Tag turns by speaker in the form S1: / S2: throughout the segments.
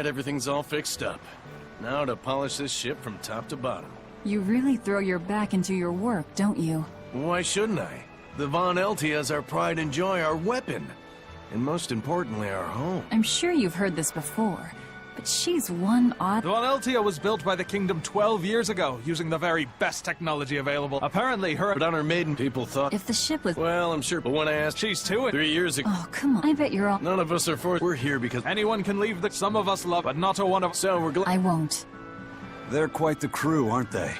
S1: Alright, everything's all fixed up. Now to polish this ship from top to bottom.
S2: You really throw your back into your work, don't you?
S1: Why shouldn't I? The Von Eltia is our pride and joy, our weapon. And most importantly, our home.
S2: I'm sure you've heard this before, but she's one odd...
S3: The Von Eltia was built by the Kingdom 12 years ago, using the very best technology available. Apparently her...
S1: But on her maiden, people thought...
S2: If the ship was...
S1: Well, I'm sure, but when I asked...
S3: She's to it.
S1: 3 years ago...
S2: Oh, come on. I bet you're all...
S1: None of us are forced. We're here because...
S3: Anyone can leave the... Some of us love, but not a one of...
S1: So we're glad...
S2: I won't.
S4: They're quite the crew, aren't they?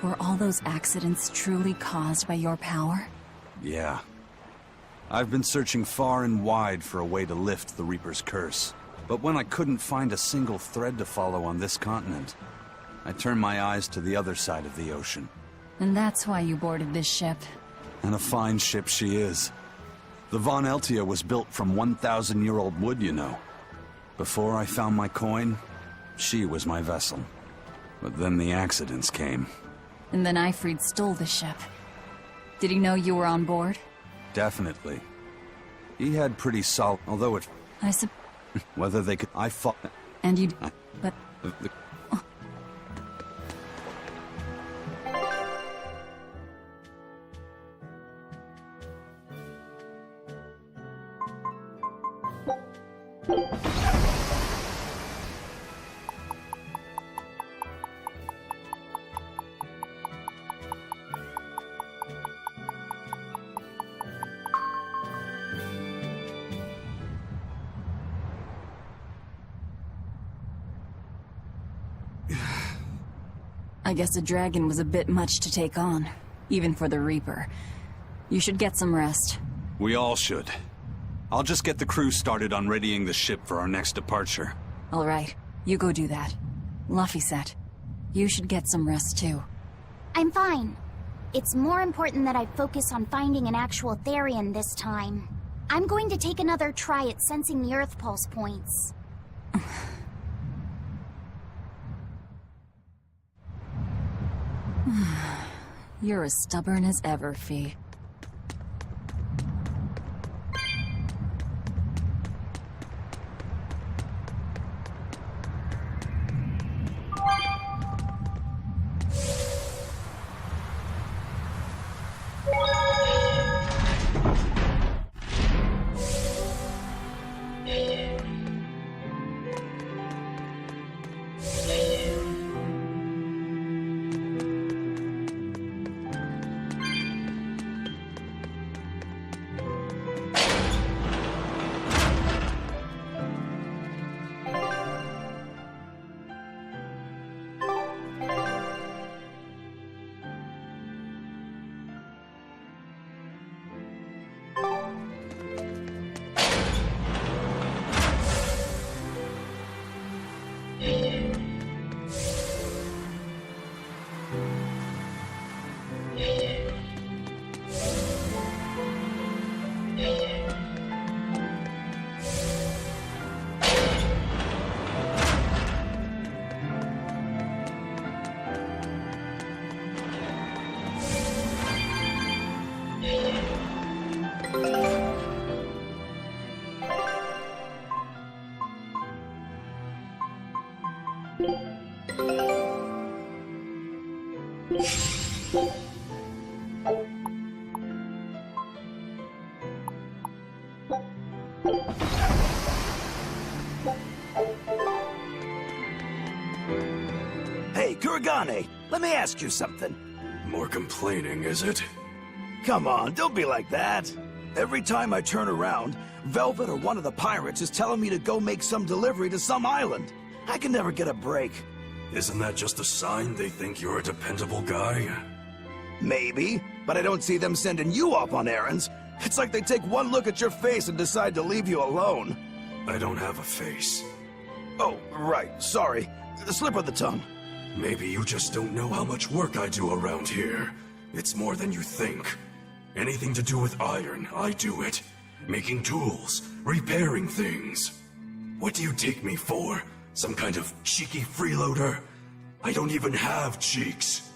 S2: Were all those accidents truly caused by your power?
S4: Yeah. I've been searching far and wide for a way to lift the Reaper's curse. But when I couldn't find a single thread to follow on this continent, I turned my eyes to the other side of the ocean.
S2: And that's why you boarded this ship.
S4: And a fine ship she is. The Von Eltia was built from 1,000-year-old wood, you know. Before I found my coin, she was my vessel. But then the accidents came.
S2: And then Ifrid stole the ship. Did he know you were on board?
S4: Definitely. He had pretty solid, although it...
S2: I sup...
S4: Whether they could... I fought...
S2: And you... But...
S4: the-
S2: I guess a dragon was a bit much to take on, even for the Reaper. You should get some rest.
S4: We all should. I'll just get the crew started on readying the ship for our next departure.
S2: All right, you go do that. Laphicet, you should get some rest too.
S5: I'm fine. It's more important that I focus on finding an actual Therian this time. I'm going to take another try at sensing the Earth Pulse points.
S2: You're as stubborn as ever, Fee.
S6: Hey, Kuragane, let me ask you something.
S1: More complaining, is it?
S6: Come on, don't be like that. Every time I turn around, Velvet or one of the pirates is telling me to go make some delivery to some island. I can never get a break.
S1: Isn't that just a sign they think you're a dependable guy?
S6: Maybe, but I don't see them sending you off on errands. It's like they take one look at your face and decide to leave you alone.
S1: I don't have a face.
S6: Oh, right, sorry. The slip of the tongue.
S1: Maybe you just don't know how much work I do around here. It's more than you think. Anything to do with iron, I do it. Making tools, repairing things. What do you take me for? Some kind of cheeky freeloader? I don't even have cheeks.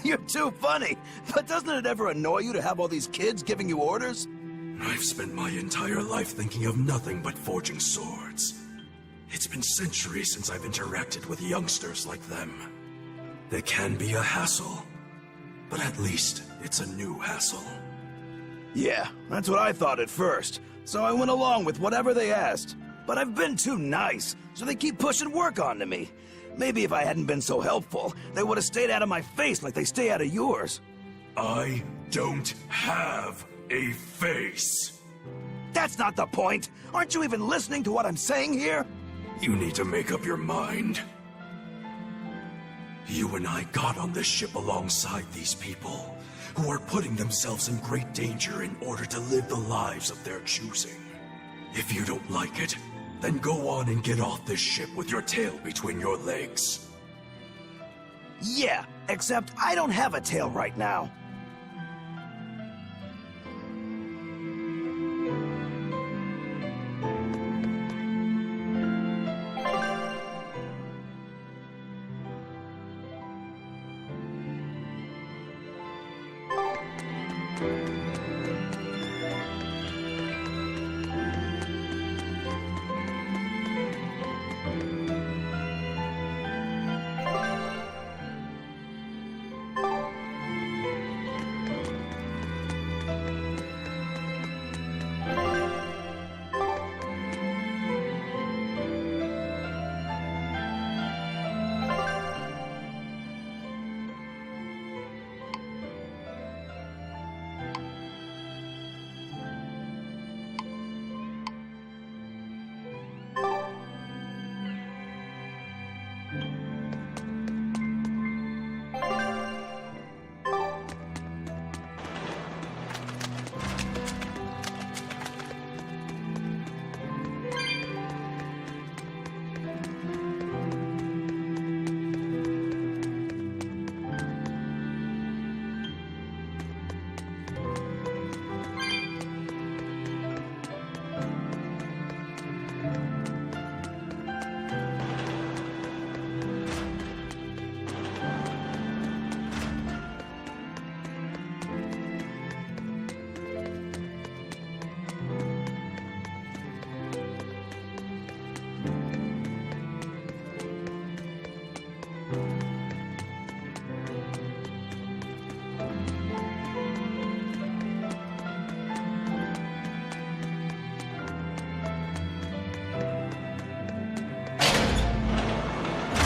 S6: You're too funny. But doesn't it ever annoy you to have all these kids giving you orders?
S1: I've spent my entire life thinking of nothing but forging swords. It's been centuries since I've interacted with youngsters like them. They can be a hassle, but at least it's a new hassle.
S6: Yeah, that's what I thought at first, so I went along with whatever they asked. But I've been too nice, so they keep pushing work onto me. Maybe if I hadn't been so helpful, they would have stayed out of my face like they stay out of yours.
S1: I don't have a face.
S6: That's not the point! Aren't you even listening to what I'm saying here?
S1: You need to make up your mind. You and I got on this ship alongside these people, who are putting themselves in great danger in order to live the lives of their choosing. If you don't like it, then go on and get off this ship with your tail between your legs.
S6: Yeah, except I don't have a tail right now.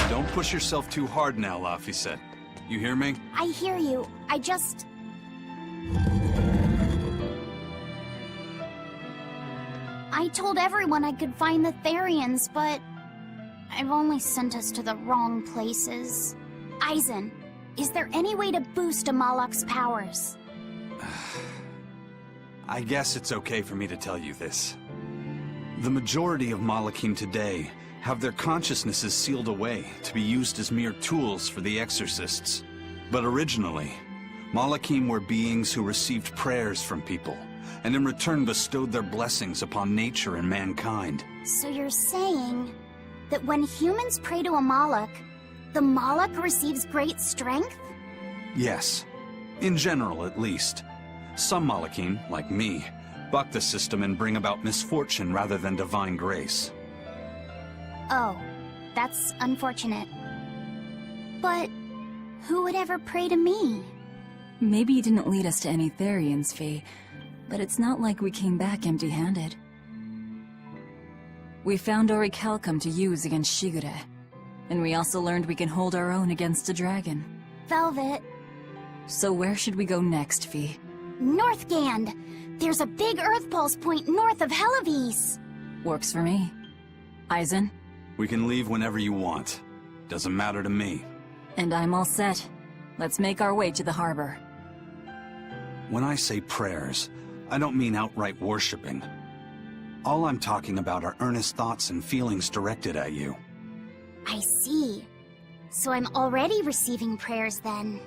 S4: Don't push yourself too hard now, Laphicet. You hear me?
S5: I hear you. I told everyone I could find the Therians, but I've only sent us to the wrong places. Eisen, is there any way to boost Amalok's powers?
S4: I guess it's okay for me to tell you this. The majority of Malachim today have their consciousnesses sealed away to be used as mere tools for the exorcists. But originally, Malachim were beings who received prayers from people, and in return bestowed their blessings upon nature and mankind.
S5: So you're saying that when humans pray to a Malak, the Malak receives great strength?
S4: Yes. In general, at least. Some Malachim, like me, buck the system and bring about misfortune rather than divine grace.
S5: Oh, that's unfortunate. But who would ever pray to me?
S2: Maybe you didn't lead us to any Therians, Fee, but it's not like we came back empty-handed. We found orichalcum to use against Shigure, and we also learned we can hold our own against a dragon.
S5: Velvet.
S2: So where should we go next, Fee?
S5: Northgand! There's a big Earth Pulse point north of Helavis!
S2: Works for me. Eisen?
S4: We can leave whenever you want. Doesn't matter to me.
S2: And I'm all set. Let's make our way to the harbor.
S4: When I say prayers, I don't mean outright worshipping. All I'm talking about are earnest thoughts and feelings directed at you.
S5: I see. So I'm already receiving prayers then.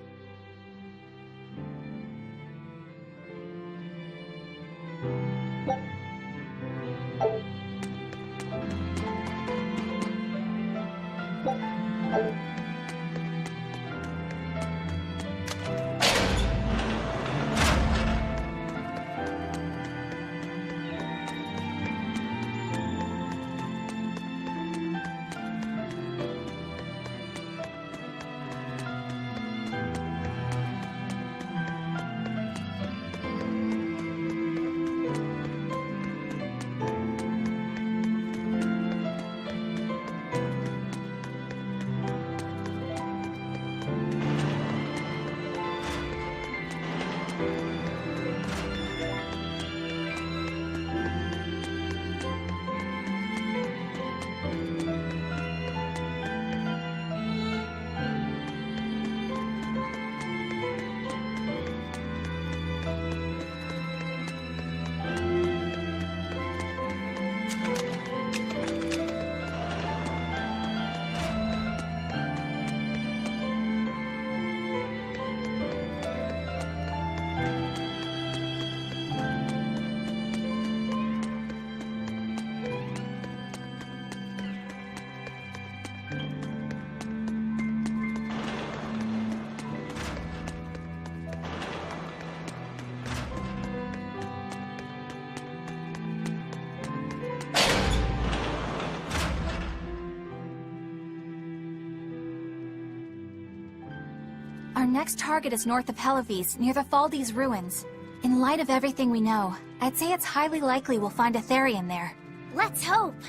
S5: Our next target is north of Helives, near the Faldes ruins. In light of everything we know, I'd say it's highly likely we'll find a Therian there. Let's hope!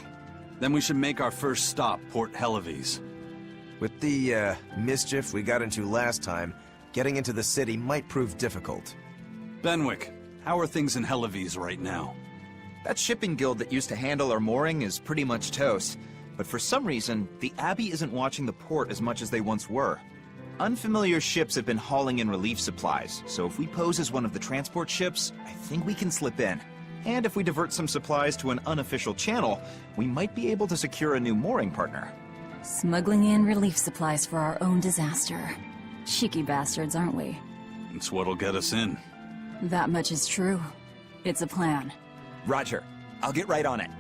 S4: Then we should make our first stop, Port Helives.
S7: With the, mischief we got into last time, getting into the city might prove difficult.
S4: Benwick, how are things in Helives right now?
S8: That shipping guild that used to handle our mooring is pretty much toast. But for some reason, the Abbey isn't watching the port as much as they once were. Unfamiliar ships have been hauling in relief supplies, so if we pose as one of the transport ships, I think we can slip in. And if we divert some supplies to an unofficial channel, we might be able to secure a new mooring partner.
S2: Smuggling in relief supplies for our own disaster. Cheeky bastards, aren't we?
S4: It's what'll get us in.
S2: That much is true. It's a plan.
S8: Roger. I'll get right on it.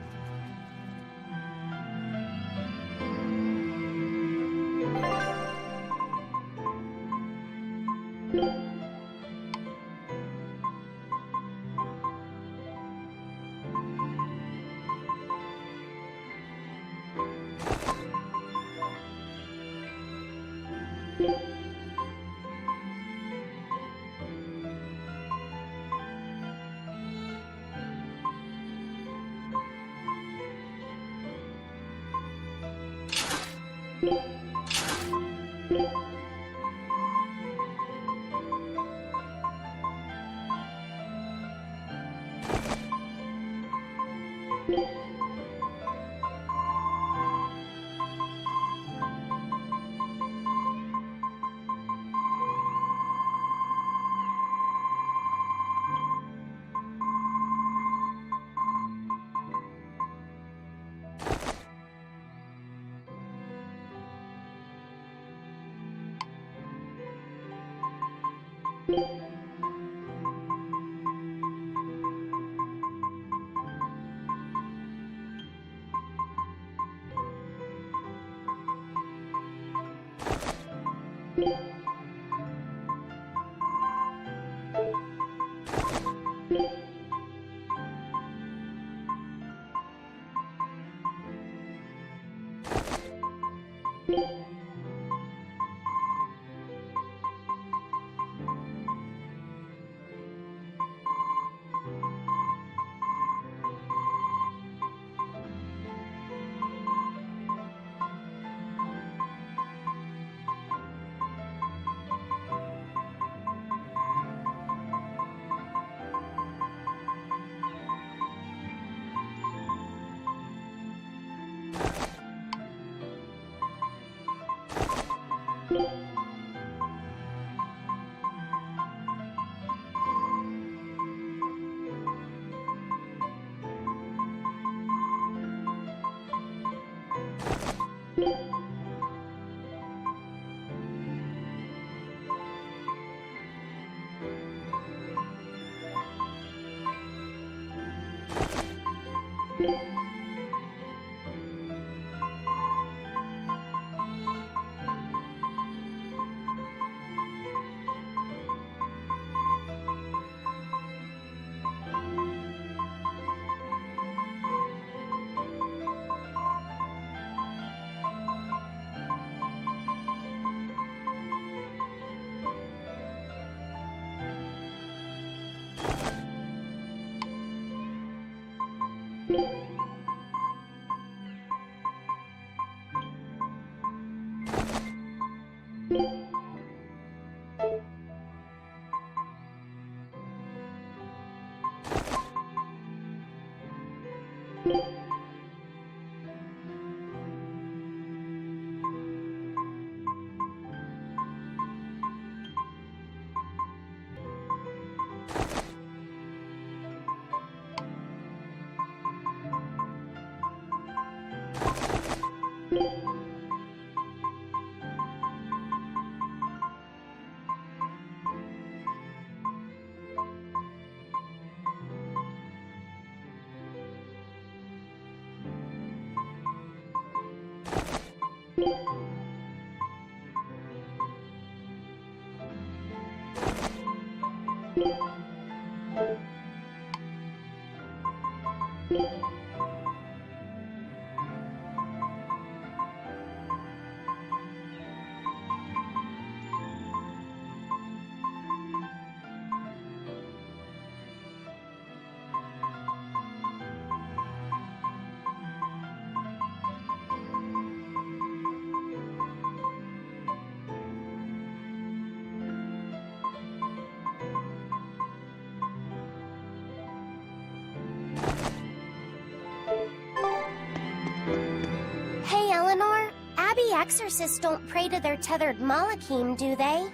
S9: Hey, Eleanor. Abbey exorcists don't pray to their tethered Malachim, do they?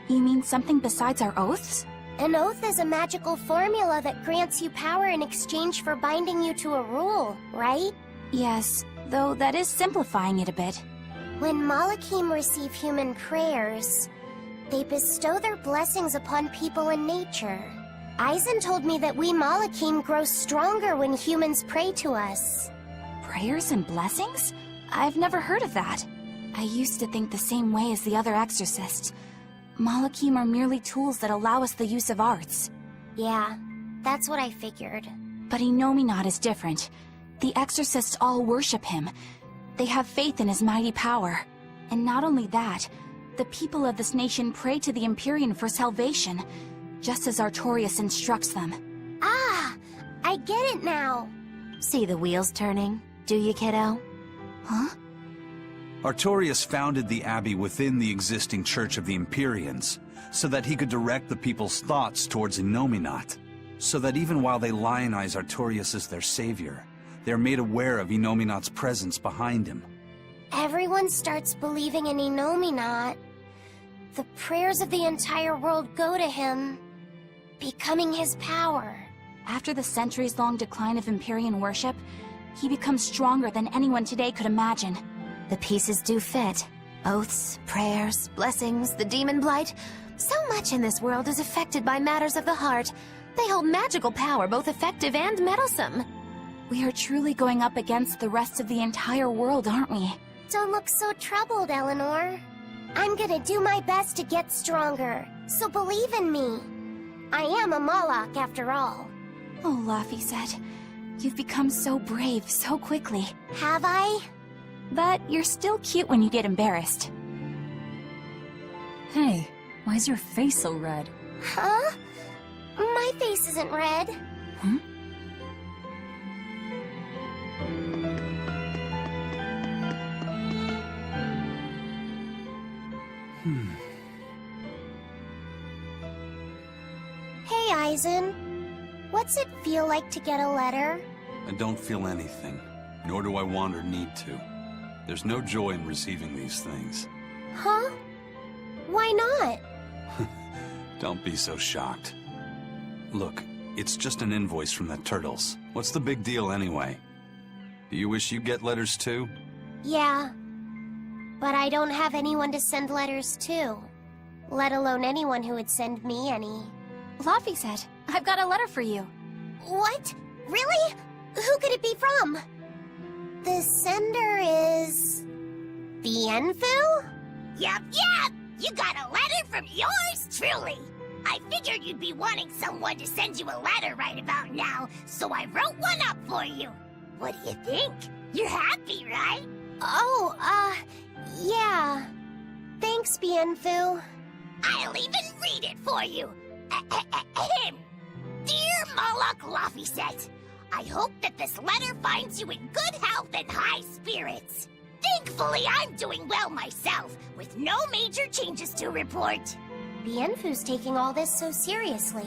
S2: You mean something besides our oaths?
S9: An oath is a magical formula that grants you power in exchange for binding you to a rule, right?
S2: Yes, though that is simplifying it a bit.
S9: When Malachim receive human prayers, they bestow their blessings upon people and nature. Eisen told me that we Malachim grow stronger when humans pray to us.
S2: Prayers and blessings? I've never heard of that. I used to think the same way as the other exorcists. Malachim are merely tools that allow us the use of arts.
S9: Yeah, that's what I figured.
S2: But Inominat is different. The exorcists all worship him. They have faith in his mighty power. And not only that, the people of this nation pray to the Empyrean for salvation, just as Artorias instructs them.
S9: Ah, I get it now. See the wheels turning, do you, kiddo?
S2: Huh?
S4: Artorias founded the Abbey within the existing Church of the Empyreans, so that he could direct the people's thoughts towards Inominat, so that even while they lionize Artorias as their savior, they're made aware of Inominat's presence behind him.
S9: Everyone starts believing in Inominat. The prayers of the entire world go to him, becoming his power.
S2: After the centuries-long decline of Empyrean worship, he becomes stronger than anyone today could imagine.
S9: The pieces do fit. Oaths, prayers, blessings, the demon blight. So much in this world is affected by matters of the heart. They hold magical power, both effective and meddlesome.
S2: We are truly going up against the rest of the entire world, aren't we?
S9: Don't look so troubled, Eleanor. I'm gonna do my best to get stronger, so believe in me. I am a Moloch, after all.
S2: Oh, Laphicet, you've become so brave so quickly.
S9: Have I?
S2: But you're still cute when you get embarrassed.
S10: Hey, why is your face so red?
S9: Huh? My face isn't red.
S2: Hmm?
S9: Hey, Eisen. What's it feel like to get a letter?
S4: I don't feel anything, nor do I want or need to. There's no joy in receiving these things.
S9: Huh? Why not?
S4: Don't be so shocked. Look, it's just an invoice from the turtles. What's the big deal anyway? Do you wish you get letters too?
S9: Yeah. But I don't have anyone to send letters to. Let alone anyone who would send me any.
S2: Laphicet, I've got a letter for you.
S9: What? Really? Who could it be from? The sender is... Bienfu?
S11: Yup. You got a letter from yours truly. I figured you'd be wanting someone to send you a letter right about now, so I wrote one up for you. What do you think? You're happy, right?
S9: Oh, yeah. Thanks, Bienfu.
S11: I'll even read it for you. Dear Moloch Laphicet, I hope that this letter finds you in good health and high spirits. Thankfully, I'm doing well myself, with no major changes to report.
S9: Bienfu's taking all this so seriously.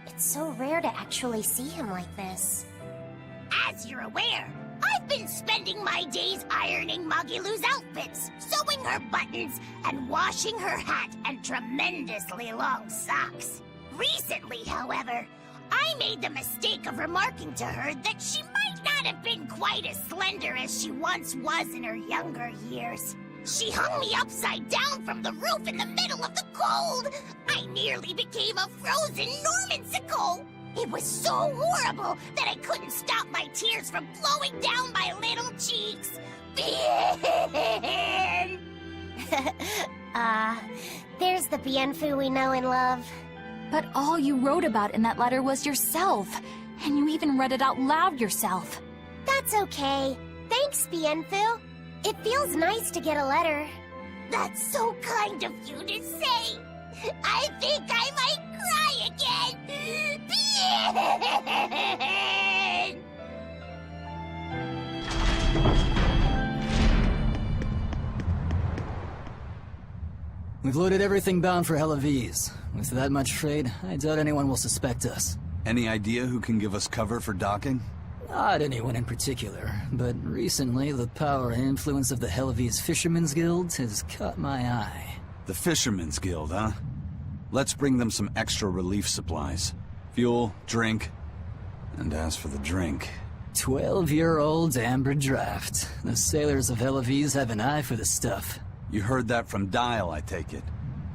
S9: It's so rare to actually see him like this.
S11: As you're aware, I've been spending my days ironing Magilu's outfits, sewing her buttons, and washing her hat and tremendously long socks. Recently, however, I made the mistake of remarking to her that she might not have been quite as slender as she once was in her younger years. She hung me upside down from the roof in the middle of the cold. I nearly became a frozen Normansicle. It was so horrible that I couldn't stop my tears from flowing down my little cheeks. Bien!
S9: There's the Bienfu we know and love.
S2: But all you wrote about in that letter was yourself. And you even read it out loud yourself.
S9: That's okay. Thanks, Bienfu. It feels nice to get a letter.
S11: That's so kind of you to say. I think I might cry again. Bien!
S12: We've loaded everything bound for Helaviz. With that much trade, I doubt anyone will suspect us.
S4: Any idea who can give us cover for docking?
S12: Not anyone in particular, but recently the power and influence of the Helaviz Fishermen's Guild has caught my eye.
S4: The Fishermen's Guild, huh? Let's bring them some extra relief supplies. Fuel, drink, and as for the drink...
S12: 12-year-old amber draft. The sailors of Helaviz have an eye for the stuff.
S4: You heard that from Dial, I take it.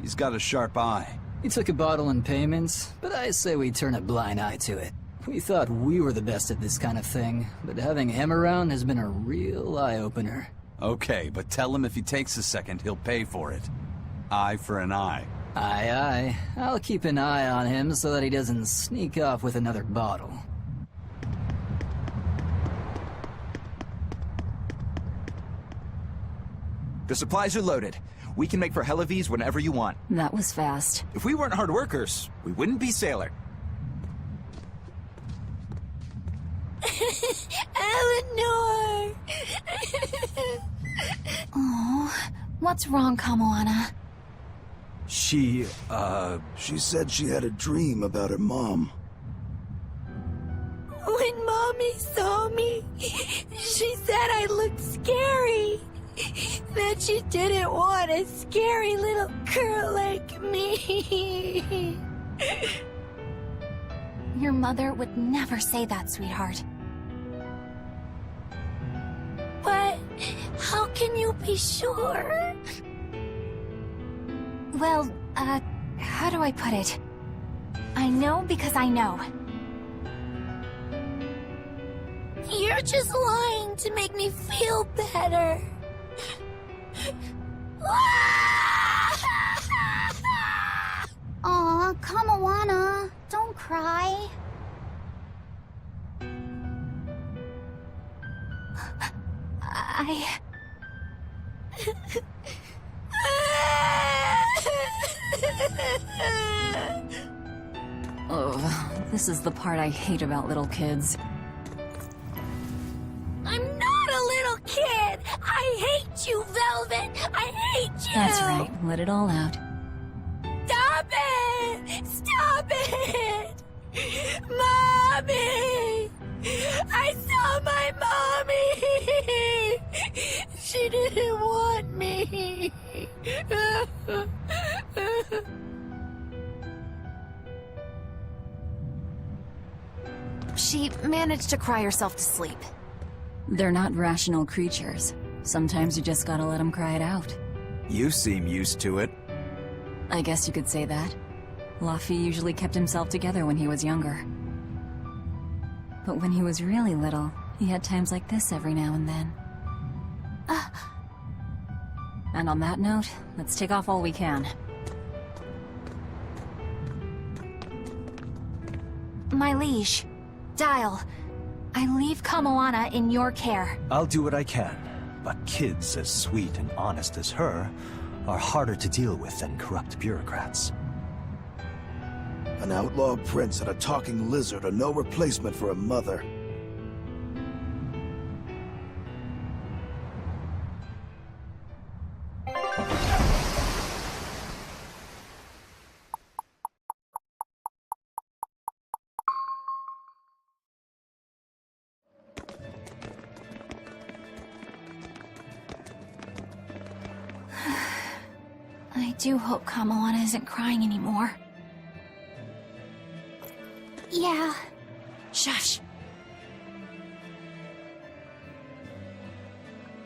S4: He's got a sharp eye.
S12: He took a bottle in payments, but I say we turn a blind eye to it. We thought we were the best at this kind of thing, but having him around has been a real eye-opener.
S4: Okay, but tell him if he takes a second, he'll pay for it. Eye for an eye.
S12: Aye, aye. I'll keep an eye on him so that he doesn't sneak off with another bottle.
S8: The supplies are loaded. We can make for Helaviz whenever you want.
S10: That was fast.
S8: If we weren't hard workers, we wouldn't be sailor.
S11: Eleanor!
S2: Oh, what's wrong, Kamoana?
S6: She said she had a dream about her mom.
S11: When Mommy saw me, she said I looked scary. That she didn't want a scary little girl like me.
S2: Your mother would never say that, sweetheart.
S11: But how can you be sure?
S2: Well, how do I put it? I know because I know.
S11: You're just lying to make me feel better.
S5: Aw, Kamoana, don't cry.
S10: Oh, this is the part I hate about little kids.
S11: I'm not a little kid! I hate you, Velvet! I hate you!
S10: That's right, let it all out.
S11: Stop it! Stop it! Mommy! I saw my mommy! She didn't want me!
S2: She managed to cry herself to sleep.
S10: They're not rational creatures. Sometimes you just gotta let them cry it out.
S7: You seem used to it.
S10: I guess you could say that. Luffy usually kept himself together when he was younger. But when he was really little, he had times like this every now and then. And on that note, let's take off all we can.
S2: My liege, Dial, I leave Kamoana in your care.
S13: I'll do what I can, but kids as sweet and honest as her are harder to deal with than corrupt bureaucrats.
S6: An outlaw prince and a talking lizard are no replacement for a mother.
S2: I do hope Kamoana isn't crying anymore.
S5: Yeah.
S2: Shush.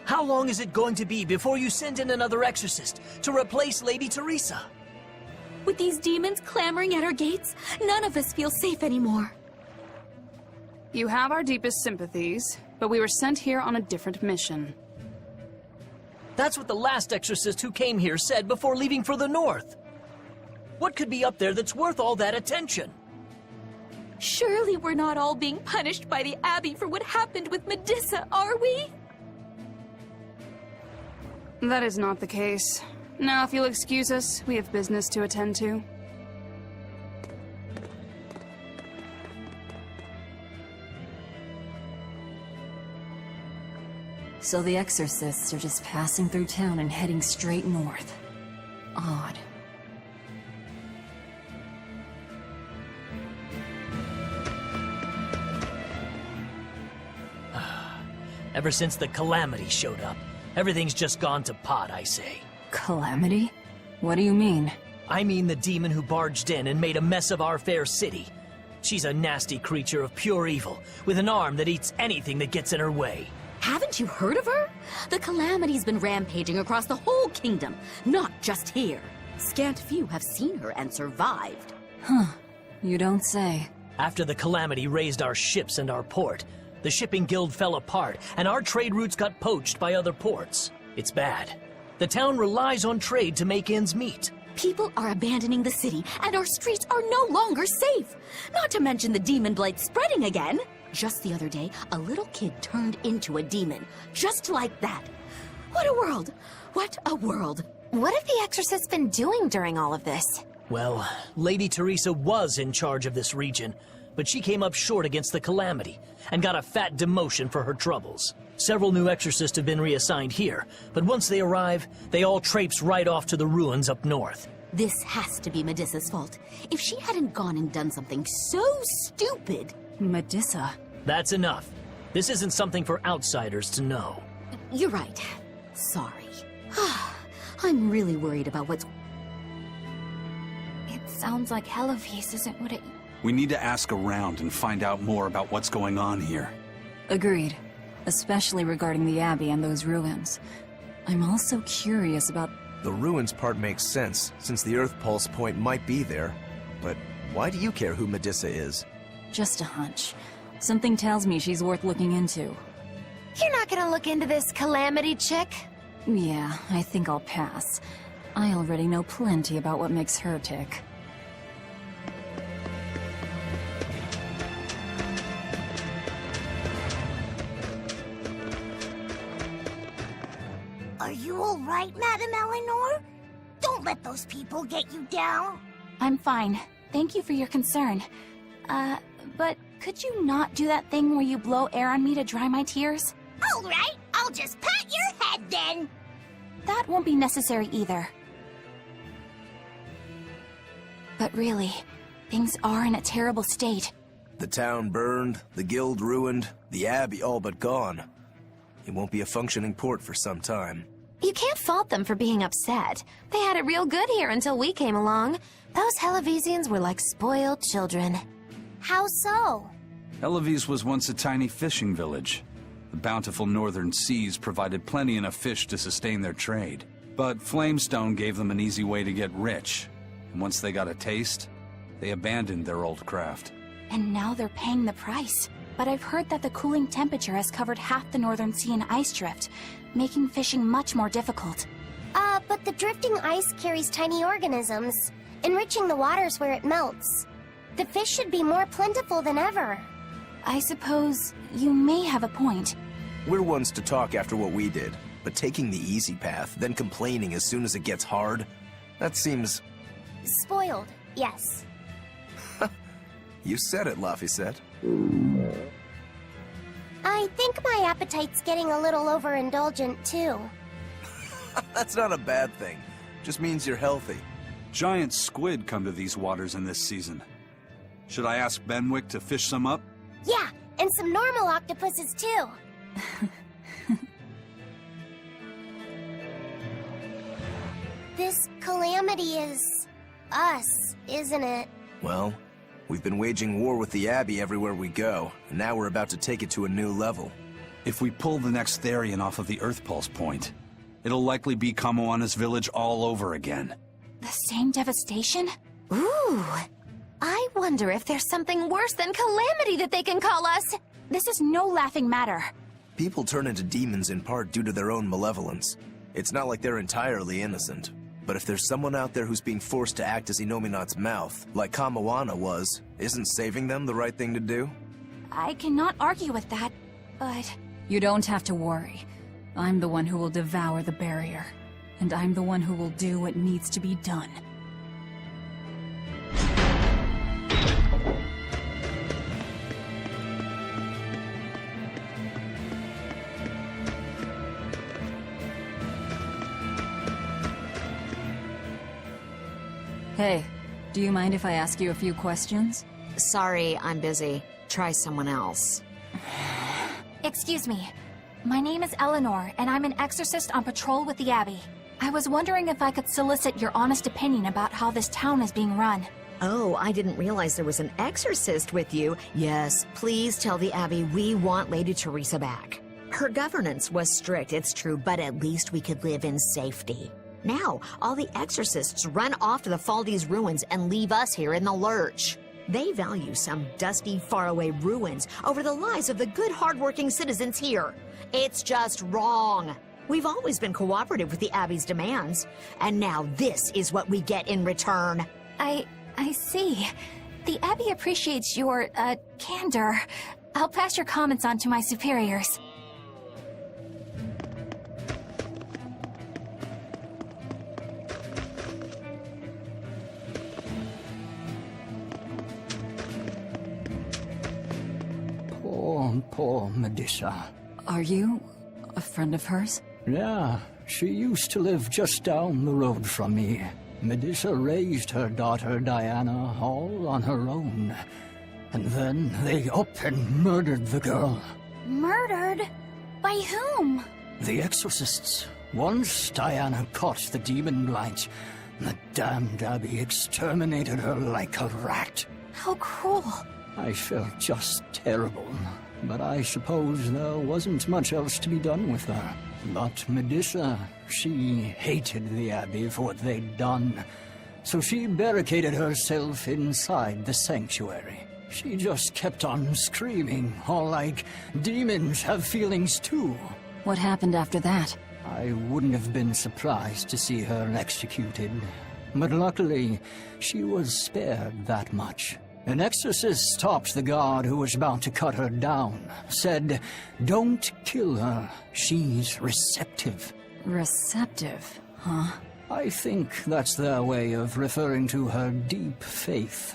S14: How long is it going to be before you send in another exorcist to replace Lady Teresa?
S15: With these demons clamoring at our gates, none of us feel safe anymore.
S16: You have our deepest sympathies, but we were sent here on a different mission.
S14: That's what the last exorcist who came here said before leaving for the north. What could be up there that's worth all that attention?
S15: Surely we're not all being punished by the Abbey for what happened with Medusa, are we?
S16: That is not the case. Now, if you'll excuse us, we have business to attend to.
S10: So the exorcists are just passing through town and heading straight north. Odd.
S14: Ever since the Calamity showed up, everything's just gone to pot, I say.
S10: Calamity? What do you mean?
S14: I mean the demon who barged in and made a mess of our fair city. She's a nasty creature of pure evil, with an arm that eats anything that gets in her way.
S15: Haven't you heard of her? The Calamity's been rampaging across the whole kingdom, not just here. Scant few have seen her and survived.
S10: Huh. You don't say.
S14: After the Calamity raised our ships and our port, the shipping guild fell apart, and our trade routes got poached by other ports. It's bad. The town relies on trade to make ends meet.
S15: People are abandoning the city, and our streets are no longer safe. Not to mention the demon blight spreading again. Just the other day, a little kid turned into a demon. Just like that. What a world! What a world!
S17: What have the exorcists been doing during all of this?
S14: Well, Lady Teresa was in charge of this region, but she came up short against the Calamity and got a fat demotion for her troubles. Several new exorcists have been reassigned here, but once they arrive, they all traipse right off to the ruins up north.
S15: This has to be Medusa's fault. If she hadn't gone and done something so stupid...
S10: Medusa?
S14: That's enough. This isn't something for outsiders to know.
S15: You're right. Sorry. I'm really worried about what's...
S2: It sounds like Helivis isn't what it...
S4: We need to ask around and find out more about what's going on here.
S10: Agreed. Especially regarding the Abbey and those ruins. I'm also curious about...
S7: The ruins part makes sense, since the Earth Pulse point might be there. But why do you care who Medusa is?
S10: Just a hunch. Something tells me she's worth looking into.
S17: You're not gonna look into this Calamity chick?
S10: Yeah, I think I'll pass. I already know plenty about what makes her tick.
S11: Are you all right, Madame Eleanor? Don't let those people get you down.
S2: I'm fine. Thank you for your concern. But could you not do that thing where you blow air on me to dry my tears?
S11: All right, I'll just pat your head then.
S2: That won't be necessary either. But really, things are in a terrible state.
S7: The town burned, the guild ruined, the abbey all but gone. It won't be a functioning port for some time.
S17: You can't fault them for being upset. They had it real good here until we came along. Those Helivesians were like spoiled children.
S9: How so?
S4: Helivis was once a tiny fishing village. The bountiful northern seas provided plenty enough fish to sustain their trade. But Flamestone gave them an easy way to get rich. And once they got a taste, they abandoned their old craft.
S2: And now they're paying the price. But I've heard that the cooling temperature has covered half the northern sea in ice drift, making fishing much more difficult.
S9: But the drifting ice carries tiny organisms, enriching the waters where it melts. The fish should be more plentiful than ever.
S2: I suppose you may have a point.
S7: We're ones to talk after what we did, but taking the easy path, then complaining as soon as it gets hard, that seems...
S9: Spoiled, yes.
S7: You said it, Laphicet.
S9: I think my appetite's getting a little overindulgent, too.
S7: That's not a bad thing. Just means you're healthy.
S4: Giant squid come to these waters in this season. Should I ask Benwick to fish some up?
S9: Yeah, and some normal octopuses, too. This Calamity is... us, isn't it?
S7: Well, we've been waging war with the Abbey everywhere we go, and now we're about to take it to a new level.
S4: If we pull the next Therian off of the Earth Pulse point, it'll likely be Kamoana's village all over again.
S2: The same devastation?
S17: Ooh. I wonder if there's something worse than Calamity that they can call us.
S2: This is no laughing matter.
S7: People turn into demons in part due to their own malevolence. It's not like they're entirely innocent. But if there's someone out there who's being forced to act as Inominat's mouth, like Kamawana was, isn't saving them the right thing to do?
S2: I cannot argue with that, but...
S10: You don't have to worry. I'm the one who will devour the barrier. And I'm the one who will do what needs to be done. Hey, do you mind if I ask you a few questions?
S18: Sorry, I'm busy. Try someone else.
S2: Excuse me. My name is Eleanor, and I'm an exorcist on patrol with the Abbey. I was wondering if I could solicit your honest opinion about how this town is being run.
S18: Oh, I didn't realize there was an exorcist with you. Yes, please tell the Abbey we want Lady Teresa back. Her governance was strict, it's true, but at least we could live in safety. Now, all the exorcists run off to the Faldi's ruins and leave us here in the lurch. They value some dusty, faraway ruins over the lives of the good, hardworking citizens here. It's just wrong. We've always been cooperative with the Abbey's demands, and now this is what we get in return.
S2: I see. The Abbey appreciates your, candor. I'll pass your comments on to my superiors.
S12: Poor Medusa.
S10: Are you a friend of hers?
S12: Yeah, she used to live just down the road from me. Medusa raised her daughter Diana all on her own. And then they up and murdered the girl.
S2: Murdered? By whom?
S12: The exorcists. Once Diana caught the demon blight, the damned Abbey exterminated her like a rat.
S2: How cruel.
S12: I felt just terrible, but I suppose there wasn't much else to be done with her. But Medusa, she hated the Abbey for what they'd done, so she barricaded herself inside the sanctuary. She just kept on screaming, all like, demons have feelings too.
S10: What happened after that?
S12: I wouldn't have been surprised to see her executed, but luckily, she was spared that much. An exorcist stopped the guard who was about to cut her down, said, "Don't kill her, she's receptive."
S10: Receptive, huh?
S12: I think that's their way of referring to her deep faith.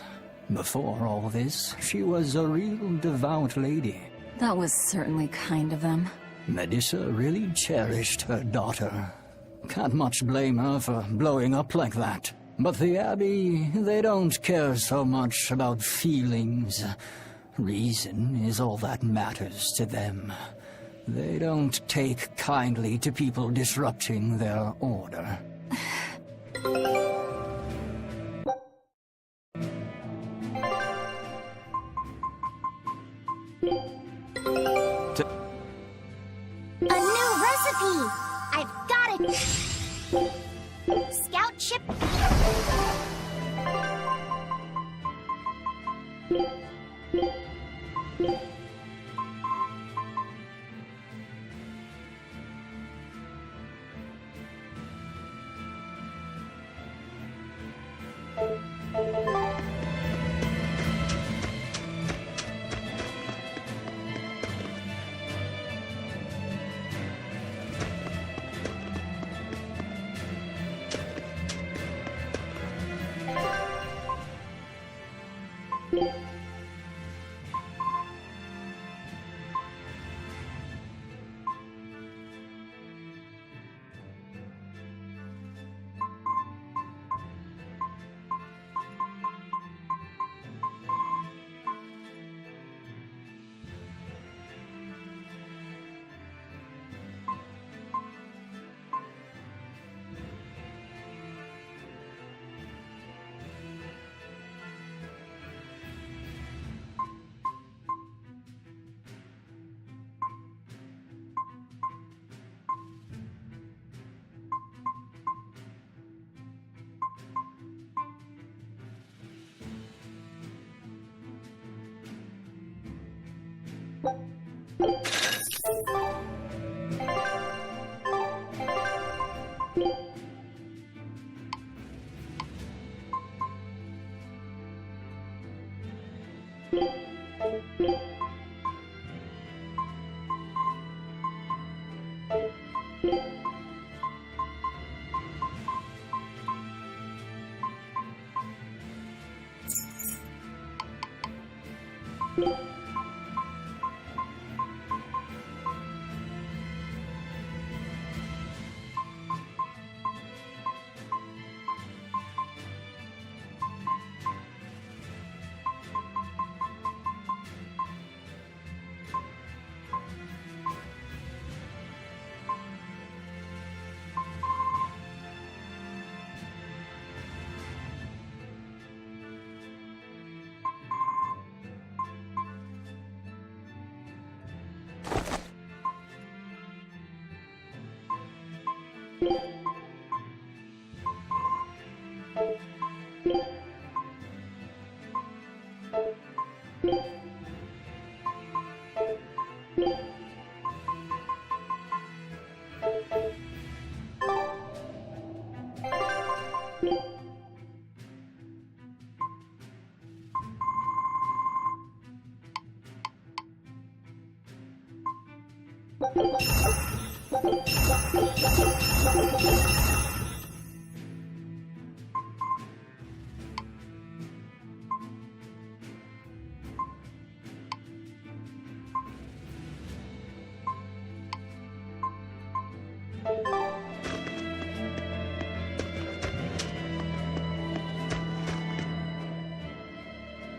S12: Before all this, she was a real devout lady.
S10: That was certainly kind of them.
S12: Medusa really cherished her daughter. Can't much blame her for blowing up like that. But the Abbey, they don't care so much about feelings. Reason is all that matters to them. They don't take kindly to people disrupting their order.
S11: A new recipe! I've got it! Scout ship...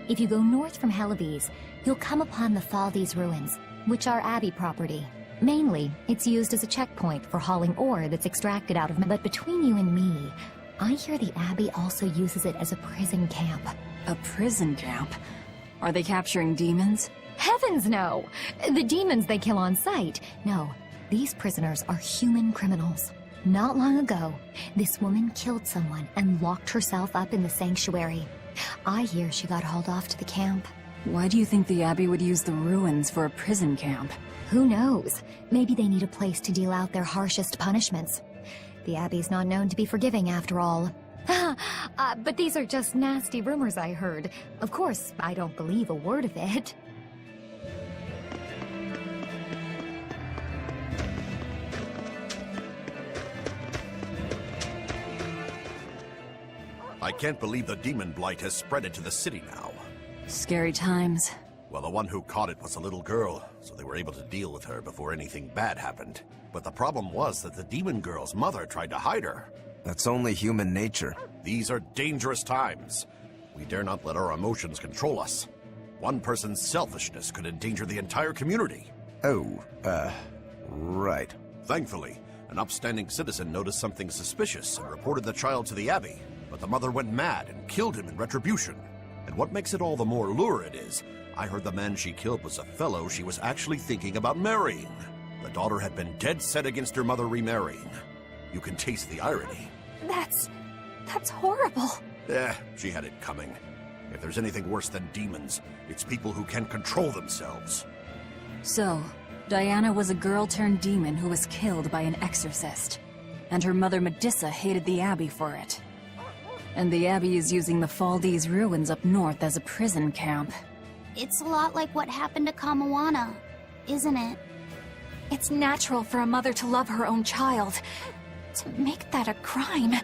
S19: If you go north from Helives, you'll come upon the Thaldes ruins, which are Abbey property. Mainly, it's used as a checkpoint for hauling ore that's extracted out of... But between you and me, I hear the Abbey also uses it as a prison camp.
S10: A prison camp? Are they capturing demons?
S19: Heavens no! The demons they kill on sight. No, these prisoners are human criminals. Not long ago, this woman killed someone and locked herself up in the sanctuary. I hear she got hauled off to the camp.
S10: Why do you think the Abbey would use the ruins for a prison camp?
S19: Who knows? Maybe they need a place to deal out their harshest punishments. The Abbey's not known to be forgiving after all. But these are just nasty rumors I heard. Of course, I don't believe a word of it.
S20: I can't believe the demon blight has spread into the city now.
S10: Scary times.
S20: Well, the one who caught it was a little girl, so they were able to deal with her before anything bad happened. But the problem was that the demon girl's mother tried to hide her.
S7: That's only human nature.
S20: These are dangerous times. We dare not let our emotions control us. One person's selfishness could endanger the entire community.
S7: Oh, right.
S20: Thankfully, an upstanding citizen noticed something suspicious and reported the child to the Abbey. But the mother went mad and killed him in retribution. And what makes it all the more lurid is, I heard the man she killed was a fellow she was actually thinking about marrying. The daughter had been dead set against her mother remarrying. You can taste the irony.
S2: That's horrible.
S20: She had it coming. If there's anything worse than demons, it's people who can't control themselves.
S10: So, Diana was a girl-turned-demon who was killed by an exorcist. And her mother Medissa hated the Abbey for it. And the Abbey is using the Thaldes ruins up north as a prison camp.
S5: It's a lot like what happened to Kamawana, isn't it?
S2: It's natural for a mother to love her own child. To make that a crime.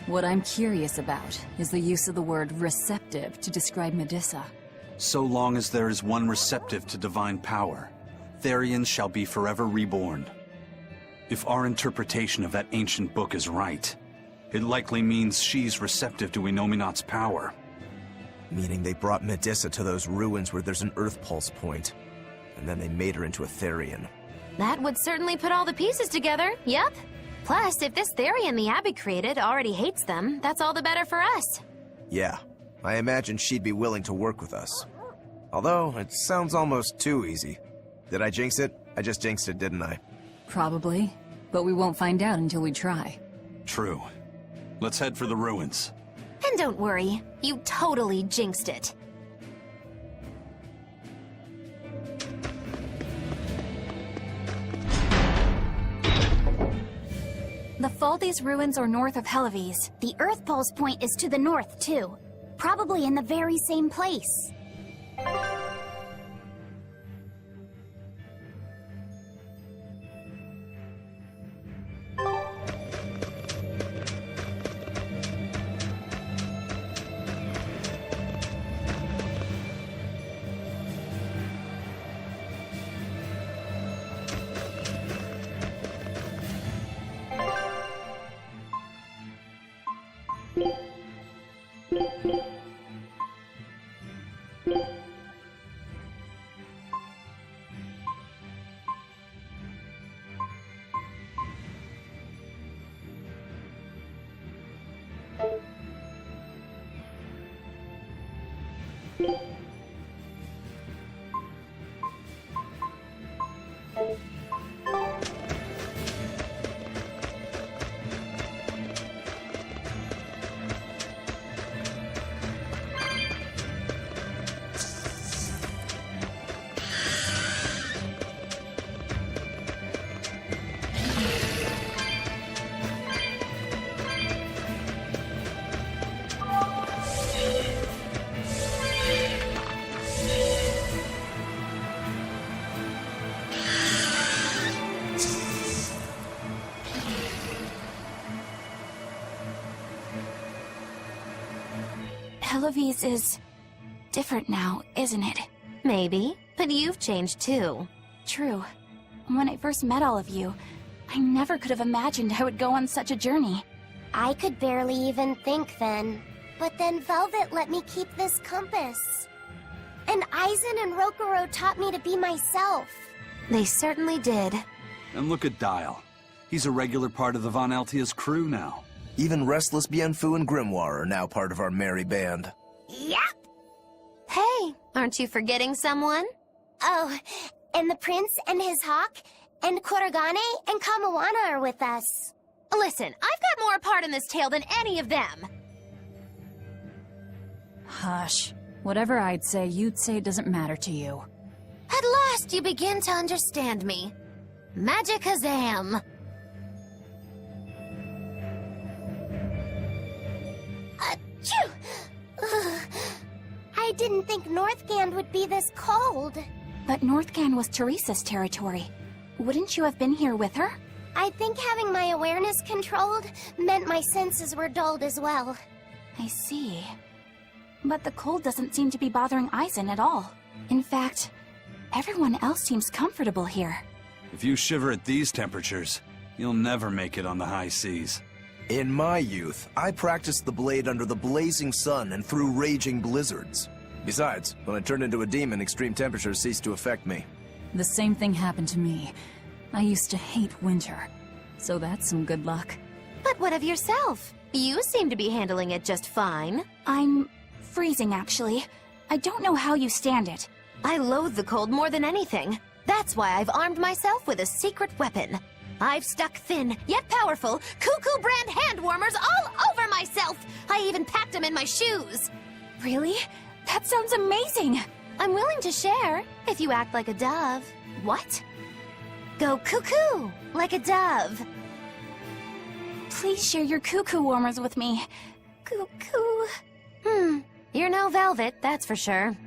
S10: What I'm curious about is the use of the word receptive to describe Medissa.
S4: So long as there is one receptive to divine power, Therians shall be forever reborn. If our interpretation of that ancient book is right, it likely means she's receptive to Inominat's power.
S7: Meaning they brought Medissa to those ruins where there's an Earth Pulse point, and then they made her into a Therian.
S17: That would certainly put all the pieces together, yep. Plus, if this Therian the Abbey created already hates them, that's all the better for us.
S7: Yeah, I imagine she'd be willing to work with us. Although, it sounds almost too easy. Did I jinx it? I just jinxed it, didn't I?
S10: Probably, but we won't find out until we try.
S4: True. Let's head for the ruins.
S17: And don't worry, you totally jinxed it.
S2: The Thaldes ruins are north of Helives.
S5: The Earth Pulse point is to the north, too. Probably in the very same place.
S2: Helavis is different now, isn't it?
S17: Maybe, but you've changed too.
S2: True. When I first met all of you, I never could have imagined I would go on such a journey.
S9: I could barely even think then. But then Velvet let me keep this compass. And Eisen and Rokuro taught me to be myself.
S17: They certainly did.
S4: And look at Dial. He's a regular part of the Von Altia's crew now.
S7: Even Restless Bienfu and Grimoire are now part of our merry band.
S11: Yep.
S17: Hey, aren't you forgetting someone?
S9: Oh, and the prince and his hawk, and Kuragane and Kamawana are with us.
S17: Listen, I've got more part in this tale than any of them.
S10: Hush. Whatever I'd say, you'd say doesn't matter to you.
S17: At last you begin to understand me. Magicazam!
S9: Achoo! Ugh. I didn't think Northgand would be this cold.
S2: But Northgand was Teresa's territory. Wouldn't you have been here with her?
S9: I think having my awareness controlled meant my senses were dulled as well.
S2: I see. But the cold doesn't seem to be bothering Eisen at all. In fact, everyone else seems comfortable here.
S4: If you shiver at these temperatures, you'll never make it on the high seas.
S7: In my youth, I practiced the blade under the blazing sun and through raging blizzards. Besides, when I turned into a demon, extreme temperatures ceased to affect me.
S10: The same thing happened to me. I used to hate winter. So that's some good luck.
S17: But what of yourself? You seem to be handling it just fine.
S2: I'm freezing, actually. I don't know how you stand it.
S17: I loathe the cold more than anything. That's why I've armed myself with a secret weapon. I've stuck thin, yet powerful, Cuckoo brand hand warmers all over myself! I even packed them in my shoes!
S2: Really? That sounds amazing!
S17: I'm willing to share, if you act like a dove.
S2: What?
S17: Go cuckoo, like a dove.
S2: Please share your cuckoo warmers with me. Cuckoo.
S17: You're no velvet, that's for sure.